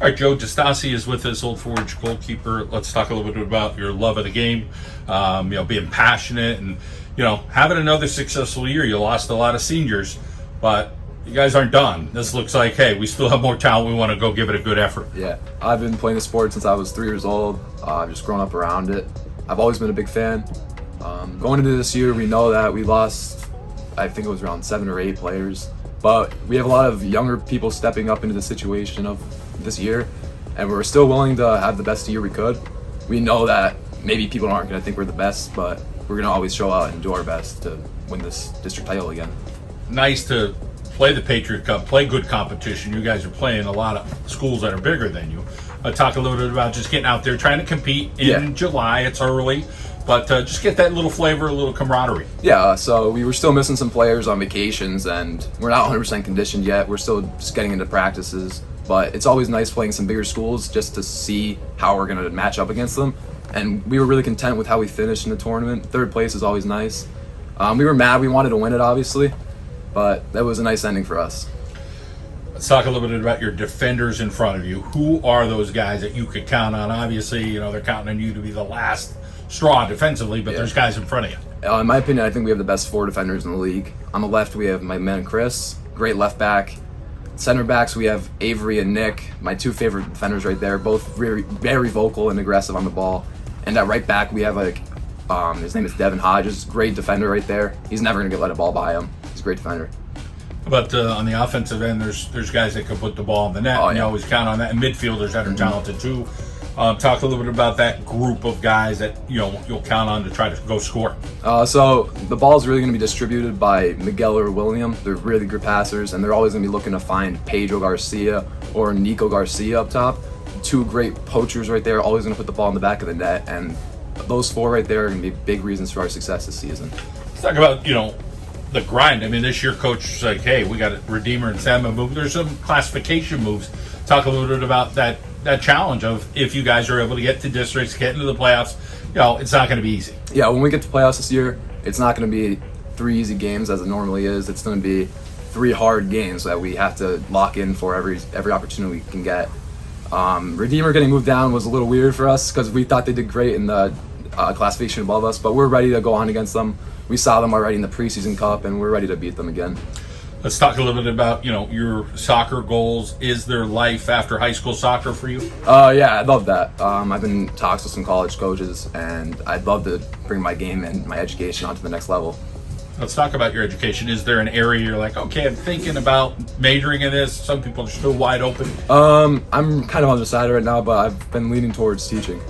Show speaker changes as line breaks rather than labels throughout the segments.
All right, Joe Distasi is with us, Old Forge goalkeeper. Let's talk a little bit about your love of the game, being passionate and, having another successful year. You lost a lot of seniors, but you guys aren't done. This looks like, hey, we still have more talent. We want to go give it a good effort.
Yeah, I've been playing the sport since I was 3 years old. I've just grown up around it. I've always been a big fan. Going into this year, we know that we lost, I think it was around 7 or 8 players, but we have a lot of younger people stepping up into the situation of this year, and we're still willing to have the best year we could. We know that maybe people aren't going to think we're the best, but we're going to always show out and do our best to win this district title again.
Nice to play the Patriot Cup, play good competition. You guys are playing a lot of schools that are bigger than you. Talk a little bit about just getting out there, trying to compete in July. It's early, but just get that little flavor, a little camaraderie.
Yeah, so we were still missing some players on vacations, and we're not 100% conditioned yet. We're still just getting into practices, but it's always nice playing some bigger schools just to see how we're going to match up against them. And we were really content with how we finished in the tournament. 3rd place is always nice. We were mad. We wanted to win it, obviously, but that was a nice ending for us.
Let's talk a little bit about your defenders in front of you. Who are those guys that you could count on? Obviously, they're counting on you to be the last straw defensively, but there's guys in front of you.
In my opinion, I think we have the best 4 defenders in the league. On the left, we have my man Chris, great left back. Center backs, we have Avery and Nick, my 2 favorite defenders right there, both very, very vocal and aggressive on the ball. And at right back, we have his name is Devin Hodges, great defender right there. He's never going to let a ball by him. He's a great defender.
But on the offensive end, there's guys that can put the ball in the net, and you always count on that. And midfielders that are talented too. Talk a little bit about that group of guys that you'll count on to try to go score.
So the ball is really going to be distributed by Miguel or William. They're really good passers, and they're always going to be looking to find Pedro Garcia or Nico Garcia up top. 2 great poachers right there, always going to put the ball in the back of the net, and those 4 right there are going to be big reasons for our success this season.
Let's talk about the grind. I mean, this year, coach is like, hey, we got Redeemer and Salmon move. There's some classification moves. Talk a little bit about that challenge of if you guys are able to get to districts, get into the playoffs. It's not going to be easy. Yeah,
when we get to playoffs this year, it's not going to be 3 easy games as it normally is. It's going to be 3 hard games that we have to lock in for every opportunity we can get. Redeemer getting moved down was a little weird for us because we thought they did great in the classification above us, but we're ready to go on against them. We saw them already in the preseason cup, and we're ready to beat them again.
Let's talk a little bit about your soccer goals. Is there life after high school soccer for you?
Yeah, I'd love that. I've been in talks with some college coaches, and I'd love to bring my game and my education onto the next level.
Let's talk about your education. Is there an area you're like, okay, I'm thinking about majoring in this? Some people are still wide open.
I'm kind of undecided right now, but I've been leaning towards teaching.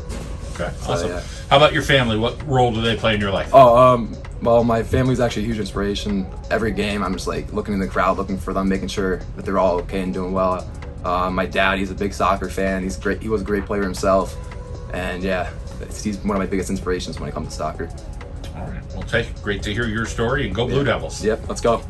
Okay, awesome. How about your family? What role do they play in your life?
Well, my family's actually a huge inspiration. Every game, I'm just looking in the crowd, looking for them, making sure that they're all okay and doing well. My dad, he's a big soccer fan. He's great. He was a great player himself, and he's one of my biggest inspirations when it comes to soccer.
All right. Well, great to hear your story, and go Blue Devils.
Yep, let's go.